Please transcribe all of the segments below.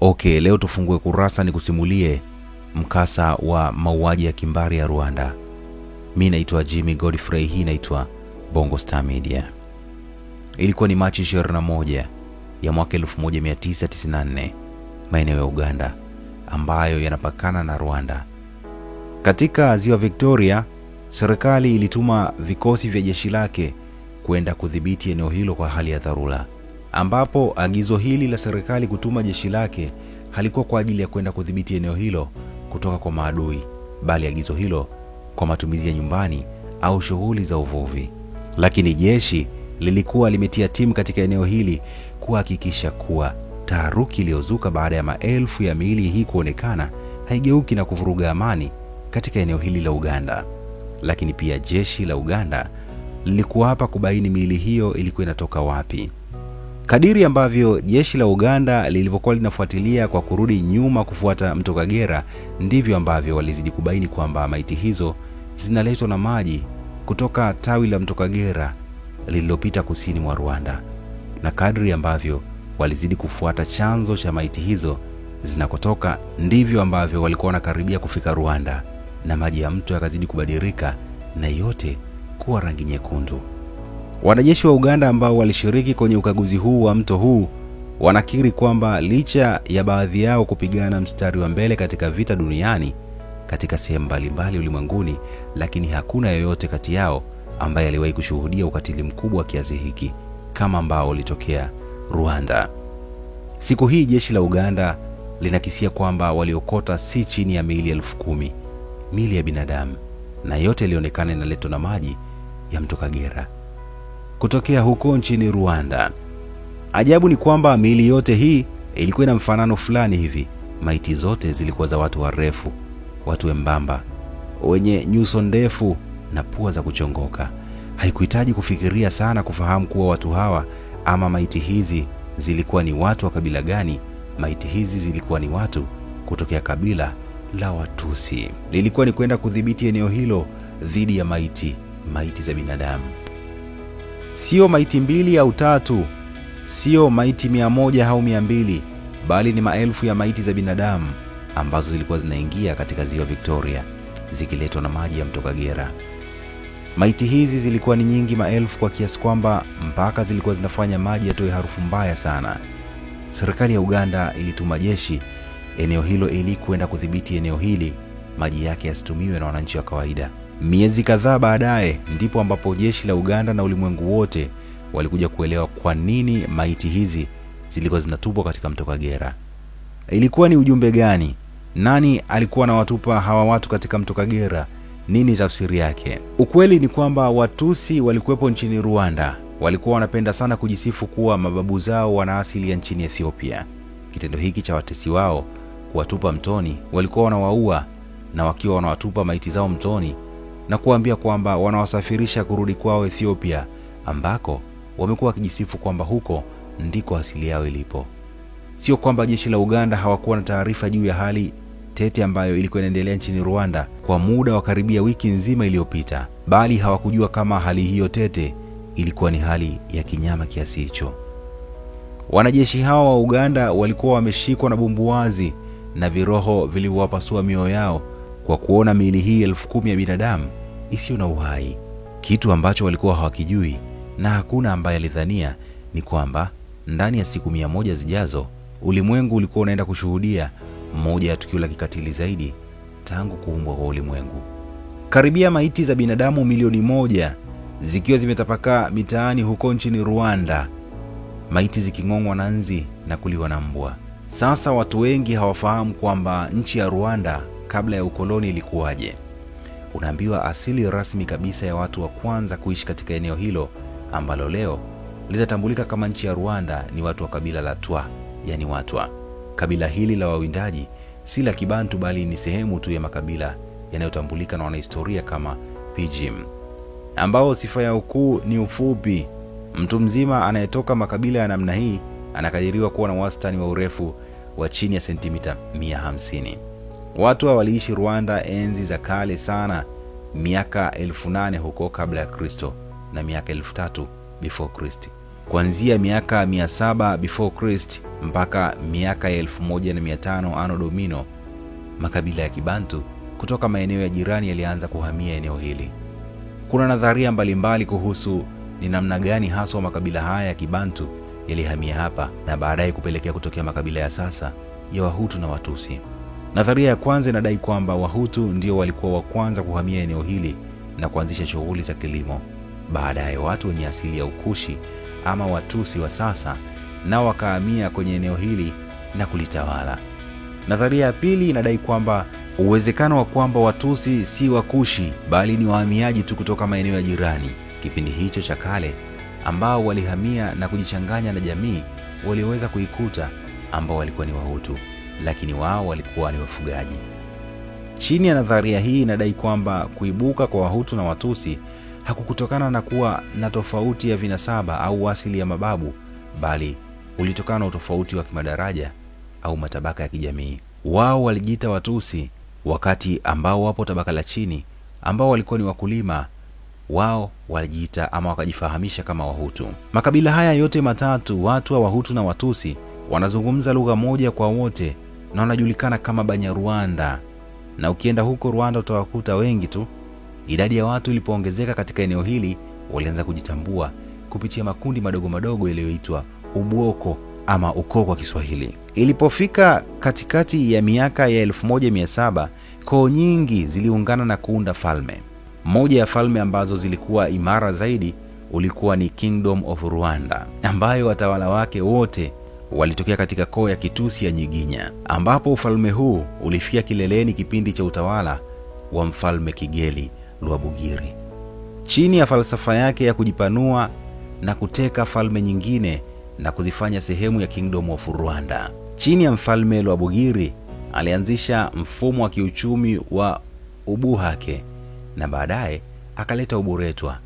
Okay, leo tufungue kurasa nikusimulie mkasa wa mauaji ya kimbari ya Rwanda. Mimi naitwa Jimmy Godfrey, hii naitwa Bongo Star Media. Ilikuwa ni Machi 21 ya mwaka 1994, maeneo ya Uganda ambayo yanapakana na Rwanda. Katika Ziwa Victoria, serikali ilituma vikosi vya jeshi lake kwenda kudhibiti eneo hilo kwa hali ya dharura, ambapo agizo hili la serikali kutuma jeshi lake halikuwa kwa ajili ya kwenda kudhibiti eneo hilo kutoka kwa maadui, bali agizo hilo kwa matumizi ya nyumbani au shughuli za uvuvi. Lakini jeshi lilikuwa limetia timu katika eneo hili kuhakikisha kuwa taharuki iliyozuka baada ya maelfu ya miili hii kuonekana haigeuki na kuvuruga amani katika eneo hili la Uganda. Lakini pia jeshi la Uganda lilikuwa hapa kubaini miili hiyo ilikuwa inatoka wapi. Kadiri ambavyo jeshi la Uganda lilivyokuwa linafuatilia kwa kurudi nyuma kufuata mto Kagera, ndivyo ambavyo walizidi kubaini kwamba maiti hizo zinaletwa na maji kutoka tawi la mto Kagera lililopita kusini mwa Rwanda. Na kadri ambavyo walizidi kufuata chanzo cha maiti hizo zinakotoka, ndivyo ambavyo walikuwa wanakaribia kufika Rwanda, na maji ya mto yakazidi kubadilika na yote kuwa rangi nyekundu. Wanajeshi wa Uganda ambao walishiriki kwenye ukaguzi huu wa mto huu wanakiri kwamba licha ya baadhi yao kupigana mstari wa mbele katika vita duniani katika sehemu mbalimbali ulimwenguni, lakini hakuna yoyote kati yao ambaye aliwahi kushuhudia ukatili mkubwa wa kiasi hiki kama ambao ulitokea Rwanda. Siku hii jeshi la Uganda linakisia kwamba waliokota si chini ya miili 10,000 miili ya binadamu, na yote ilionekana inaletwa na maji ya mto Kagera kutokea huko nchini Rwanda. Ajabu ni kwamba miili yote hii ilikuwa na mfanano fulani hivi. Maiti zote zilikuwa za watu warefu, watu wembamba, wenye nyuso ndefu na pua za kuchongoka. Haikuhitaji kufikiria sana kufahamu kuwa watu hawa ama maiti hizi zilikuwa ni watu wa kabila gani. Maiti hizi zilikuwa ni watu kutokea kabila la Watusi. Lilikuwa ni kwenda kudhibiti eneo hilo dhidi ya maiti za binadamu. Sio maiti 2 au 3, sio maiti 100 au 200, bali ni maelfu ya maiti za binadamu ambazo zilikuwa zinaingia katika Ziwa Victoria zikiletwa na maji ya mto Kagera. Maiti hizi zilikuwa ni nyingi, maelfu, kwa kiasi kwamba mpaka zilikuwa zinafanya maji yatoe harufu mbaya sana. Serikali ya Uganda ilituma jeshi eneo hilo ili kwenda kudhibiti eneo hili, maji yake yasitumiwe na wananchi wa kawaida. Miezi kadhaa baadaye ndipo ambapo jeshi la Uganda na ulimwengu wote walikuja kuelewa kwa nini maiti hizi zilikuwa zinatupwa katika mto Kagera. Ilikuwa ni ujumbe gani? Nani alikuwa anawatupa hawa watu katika mto Kagera? Nini tafsiri yake? Ukweli ni kwamba Watusi walikuwepo nchini Rwanda. Walikuwa wanapenda sana kujisifu kuwa mababu zao wana asili ya nchini Ethiopia. Kitendo hiki cha watesi wao kuwatupa mtoni, walikuwa wanawaua, na wakiwa wanawatupa maiti zao mtoni na kuambia kwamba wanawasafirisha kurudi kwao Ethiopia, ambako wamekuwa wakijisifu kwamba huko ndiko asili yao ilipo. Sio kwamba jeshi la Uganda hawakuwa na taarifa juu ya hali tete ambayo ilikuwa inaendelea nchini Rwanda kwa muda wa karibia wiki nzima iliyopita, bali hawakujua kama hali hiyo tete ilikuwa ni hali ya kinyama kiasi hicho. Wanajeshi hawa wa Uganda walikuwa wameshikwa na bumbuwazi na viroho vilivyowapasua mioyo yao kwa kuona miili hii 10,000 ya binadamu isiyo na uhai. Kitu ambacho walikuwa hawakijui na hakuna ambaye alidhania ni kwamba ndani ya siku 100 zijazo ulimwengu ulikuwa unaenda kushuhudia moja ya tukio la kikatili zaidi tangu kuumbwa kwa ulimwengu. Karibia maiti za binadamu milioni 1 zikiwa zimetapakaa mitaani huko nchini Rwanda, maiti ziking'ongwa na nzi na kuliwa na mbwa. Sasa watu wengi hawafahamu kwamba nchi ya Rwanda kabla ya ukoloni ilikuwaje. Unaambiwa asili rasmi kabisa ya watu wa kwanza kuishi katika eneo hilo ambalo leo litatambulika kama nchi ya Rwanda ni watu wa kabila la Twa, yani Watwa. Kabila hili la wawindaji si la Kibantu, bali ni sehemu tu ya makabila yanayotambulika na wanahistoria kama Pijim, ambao sifa yao kuu ni ufupi. Mtu mzima anayetoka makabila ya namna hii anakadiriwa kuwa na wastani wa urefu wa chini ya sentimita 150. Watu waliishi Rwanda enzi za kale sana, miaka 8,000 huko kabla ya Kristo na miaka 3,000 before Christ. Kuanzia miaka 700 before Christ mpaka miaka ya 1500 Anno Domini, makabila ya Kibantu kutoka maeneo ya jirani yalianza kuhamia eneo hili. Kuna nadharia mbalimbali kuhusu ni namna gani haswa makabila haya ya Kibantu yalihamia hapa na baadaye kupelekea kutokea makabila ya sasa ya Wahutu na Watusi. Nadharia ya kwanza inadai kwamba Wahutu ndio walikuwa wa kwanza kuhamia eneo hili na kuanzisha shughuli za kilimo. Baadaye watu wenye asili ya Ukushi ama Watusi wa sasa nao wakahamia kwenye eneo hili na kulitawala. Nadharia ya pili inadai kwamba uwezekano wa kwamba Watusi si Wakushi bali ni wahamiaji tu kutoka maeneo ya jirani kipindi hicho cha kale, ambao walihamia na kujichanganya na jamii walioweza kuikuta, ambao walikuwa ni Wahutu, lakini wao walikuwa ni wafugaji. Chini ya nadharia hii inadai kwamba kuibuka kwa Wahutu na Watusi hakukutokana na kuwa na tofauti ya vinasaba au asili ya mababu, bali ulitokana na utofauti wa kimadaraja au matabaka ya kijamii. Wao walijiita Watusi wakati ambao wapo tabaka la chini ambao walikuwa ni wakulima, wao walijiita ama wakajifahamisha kama Wahutu. Makabila haya yote matatu, watu wa Wahutu na Watusi, wanazungumza lugha moja kwa wote na wanajulikana kama Banyarwanda. Na ukienda huko Rwanda utawakuta wengi tu. Idadi ya watu ilipoongezeka katika eneo hili, walianza kujitambua kupitia makundi madogo madogo yaliyoitwa ubwoko ama ukoo kwa Kiswahili. Ilipofika katikati ya miaka ya 1700, koo nyingi ziliungana na kuunda falme. Moja ya falme ambazo zilikuwa imara zaidi ulikuwa ni Kingdom of Rwanda, ambayo watawala wake wote walitokea katika koo ya Kitusi ya Nyiginya, ambapo ufalme huu ulifikia kileleni kipindi cha utawala wa mfalme Kigeli Lwabugiri. Chini ya falsafa yake ya kujipanua na kuteka falme nyingine na kuzifanya sehemu ya Kingdom of Rwanda. Chini ya mfalme Lwabugiri alianzisha mfumo wa kiuchumi wa ubuhake na baadaye akaleta uburetwa.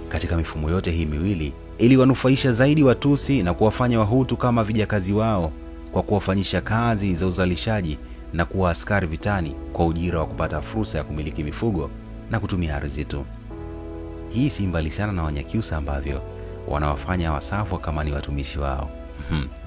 Katika mifumo yote hii miwili iliwanufaisha zaidi Watusi na kuwafanya Wahutu kama vijakazi wao kwa kuwafanyisha kazi za uzalishaji na kuwa askari vitani kwa ujira wa kupata fursa ya kumiliki mifugo na kutumia ardhi tu. Hii si mbali sana na Wanyakyusa ambavyo wanawafanya Wasafwa kama ni watumishi wao.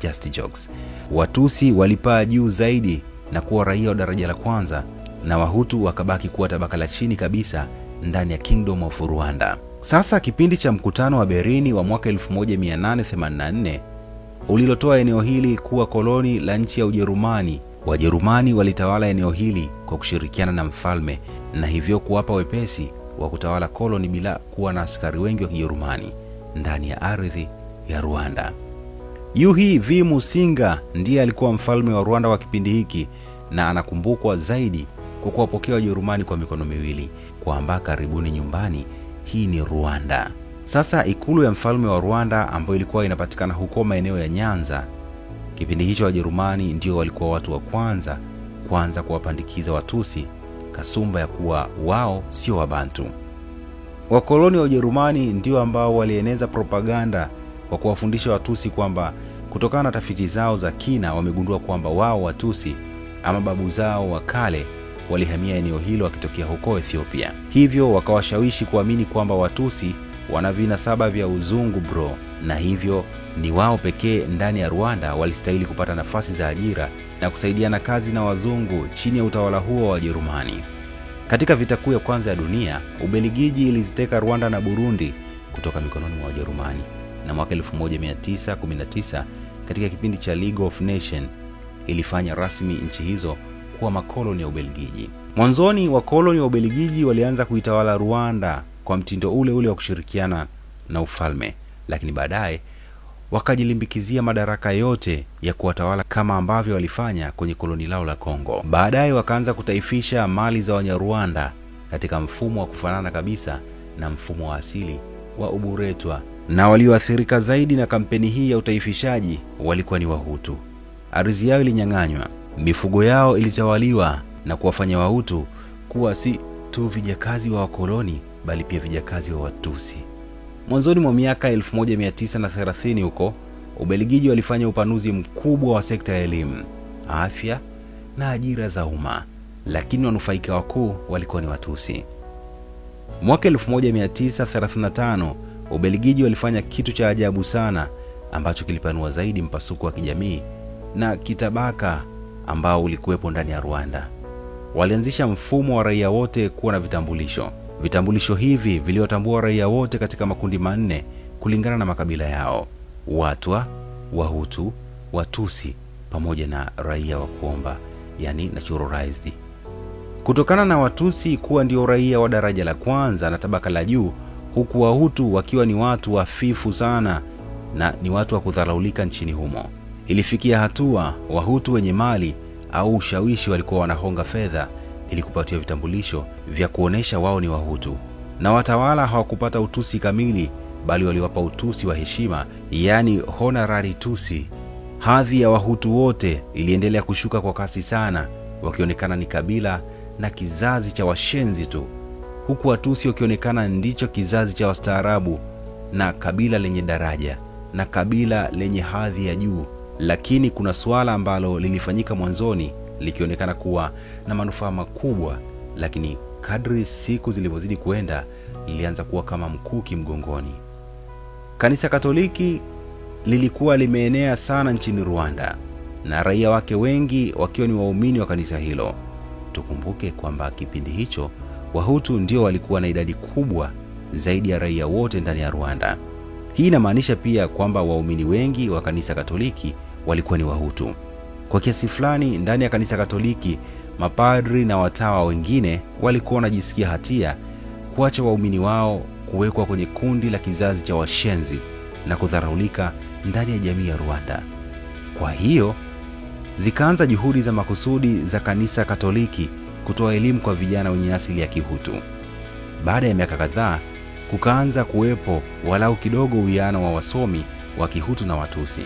Just jokes. Watusi walipaa juu zaidi na kuwa raia wa daraja la kwanza na Wahutu wakabaki kuwa tabaka la chini kabisa ndani ya Kingdom of Rwanda. Sasa kipindi cha mkutano wa Berini wa mwaka 1884 ulilotoa eneo hili kuwa koloni la nchi ya Ujerumani. Wajerumani walitawala eneo hili kwa kushirikiana na mfalme na hivyo kuwapa wepesi wa kutawala koloni bila kuwa na askari wengi wa Kijerumani ndani ya ardhi ya Rwanda. Yuhi V. Musinga ndiye alikuwa mfalme wa Rwanda wa kipindi hiki na anakumbukwa zaidi kwa kuwapokea Wajerumani kwa mikono miwili, kwamba karibuni nyumbani, hii ni Rwanda. Sasa ikulu ya mfalme wa Rwanda ambayo ilikuwa inapatikana huko maeneo ya Nyanza, kipindi hicho Wajerumani ndio walikuwa watu wa kwanza kuwapandikiza Watusi kasumba ya kuwa wao sio Wabantu. Wakoloni wa Ujerumani ndio ambao walieneza propaganda kwa kuwafundisha Watusi kwamba kutokana na tafiti zao za kina wamegundua kwamba wao Watusi ama babu zao wa kale walihamia eneo hilo wakitokea huko Ethiopia. Hivyo wakawashawishi kuamini kwamba Watusi wana vinasaba vya uzungu bro, na hivyo ni wao pekee ndani ya Rwanda walistahili kupata nafasi za ajira na kusaidiana kazi na wazungu chini ya utawala huo wa Wajerumani. Katika vita kuu ya kwanza ya dunia, Ubelgiji iliziteka Rwanda na Burundi kutoka mikononi mwa Wajerumani, na mwaka 1919 katika kipindi cha League of Nations ilifanya rasmi nchi hizo kuwa makoloni ya Ubelgiji. Mwanzoni wakoloni wa Ubelgiji walianza kuitawala Rwanda kwa mtindo ule ule wa kushirikiana na ufalme, lakini baadaye wakajilimbikizia madaraka yote ya kuwatawala kama ambavyo walifanya kwenye koloni lao la Kongo. Baadaye wakaanza kutaifisha mali za Wanyarwanda katika mfumo wa kufanana kabisa na mfumo wa asili wa uburetwa, na walioathirika zaidi na kampeni hii ya utaifishaji walikuwa ni Wahutu. Ardhi yao ilinyang'anywa, mifugo yao ilitawaliwa na kuwafanya Wahutu kuwa si tu vijakazi wa wakoloni bali pia vijakazi wa Watusi. Mwanzoni mwa miaka 1930 huko, Ubelgiji walifanya upanuzi mkubwa wa sekta ya elimu, afya na ajira za umma, lakini wanufaika wakuu walikuwa ni Watusi. Mwaka 1935 Ubelgiji walifanya kitu cha ajabu sana ambacho kilipanua zaidi mpasuko wa kijamii na kitabaka ambao ulikuwepo ndani ya Rwanda. Walianzisha mfumo wa raia wote kuwa na vitambulisho. Vitambulisho hivi viliwatambua raia wote katika makundi manne kulingana na makabila yao: Watwa, Wahutu, Watusi pamoja na raia wa kuomba, yani naturalized. Kutokana na Watusi kuwa ndio raia wa daraja la kwanza na tabaka la juu, huku Wahutu wakiwa ni watu hafifu sana na ni watu wa kudharaulika nchini humo. Ilifikia hatua Wahutu wenye mali au ushawishi walikuwa wanahonga fedha ili kupatiwa vitambulisho vya kuonesha wao ni Wahutu, na watawala hawakupata utusi kamili, bali waliwapa utusi wa heshima, yani honorary tusi. Hadhi ya Wahutu wote iliendelea kushuka kwa kasi sana, wakionekana ni kabila na kizazi cha washenzi tu, huku Watusi wakionekana ndicho kizazi cha wastaarabu na kabila lenye daraja na kabila lenye hadhi ya juu. Lakini kuna suala ambalo lilifanyika mwanzoni likionekana kuwa na manufaa makubwa, lakini kadri siku zilivyozidi kuenda lilianza kuwa kama mkuki mgongoni. Kanisa Katoliki lilikuwa limeenea sana nchini Rwanda na raia wake wengi wakiwa ni waumini wa kanisa hilo. Tukumbuke kwamba kipindi hicho Wahutu ndio walikuwa na idadi kubwa zaidi ya raia wote ndani ya Rwanda. Hii inamaanisha pia kwamba waumini wengi wa kanisa Katoliki walikuwa ni Wahutu. Kwa kiasi fulani ndani ya kanisa Katoliki, mapadri na watawa wengine walikuwa wanajisikia hatia kuacha waumini wao kuwekwa kwenye kundi la kizazi cha washenzi na kudharaulika ndani ya jamii ya Rwanda. Kwa hiyo zikaanza juhudi za makusudi za kanisa Katoliki kutoa elimu kwa vijana wenye asili ya Kihutu. Baada ya miaka kadhaa, kukaanza kuwepo walau kidogo uwiano wa wasomi wa Kihutu na Watusi.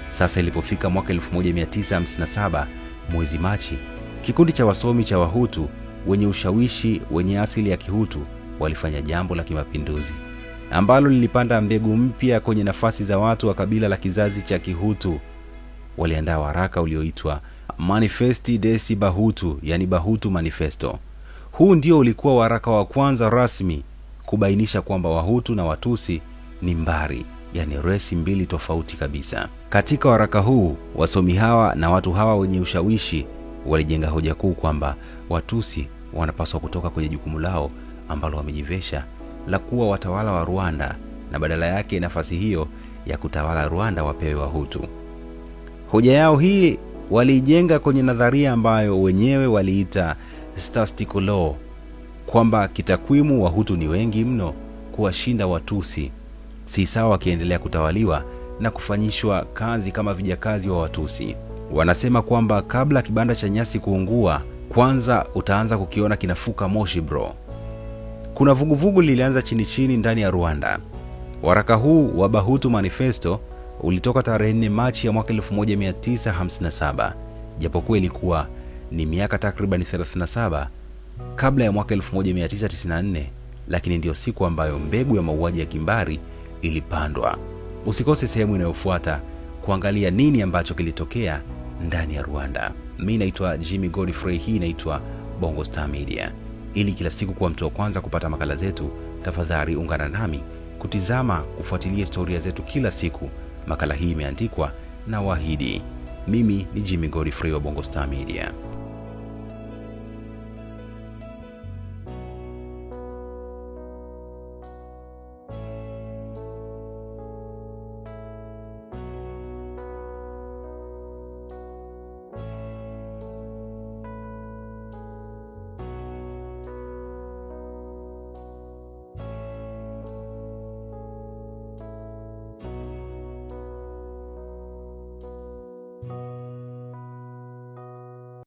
Sasa ilipofika mwaka 1957 mwezi Machi, kikundi cha wasomi cha Wahutu wenye ushawishi wenye asili ya Kihutu walifanya jambo la kimapinduzi ambalo lilipanda mbegu mpya kwenye nafasi za watu wa kabila la kizazi cha Kihutu. Waliandaa waraka ulioitwa Manifesti des Bahutu, yani Bahutu Manifesto. Huu ndio ulikuwa waraka wa kwanza rasmi kubainisha kwamba Wahutu na Watusi ni mbari, yani resi mbili tofauti kabisa. Katika waraka huu, wasomi hawa na watu hawa wenye ushawishi walijenga hoja kuu kwamba Watusi wanapaswa kutoka kwenye jukumu lao ambalo wamejivesha la kuwa watawala wa Rwanda, na badala yake nafasi hiyo ya kutawala Rwanda wapewe Wahutu. Hoja yao hii walijenga kwenye nadharia ambayo wenyewe waliita statistical law, kwamba kitakwimu Wahutu ni wengi mno kuwashinda Watusi, si sawa wakiendelea kutawaliwa na kufanyishwa kazi kama vijakazi wa Watusi. Wanasema kwamba kabla kibanda cha nyasi kuungua, kwanza utaanza kukiona kinafuka moshi bro. Kuna vuguvugu lilianza chini chini ndani ya Rwanda. Waraka huu wa Bahutu Manifesto ulitoka tarehe 4 Machi ya mwaka 1957, japokuwa ilikuwa ni miaka takriban 37 kabla ya mwaka 1994, lakini ndio siku ambayo mbegu ya mauaji ya kimbari ilipandwa. Usikose sehemu inayofuata kuangalia nini ambacho kilitokea ndani ya Rwanda. Mimi naitwa Jimmy Godfrey, hii inaitwa Bongo Star Media. Ili kila siku kuwa mtu wa kwanza kupata makala zetu, tafadhali ungana nami kufuatilia historia zetu kila siku. Makala hii imeandikwa na Wahidi. Mimi ni Jimmy Godfrey wa Bongo Star Media.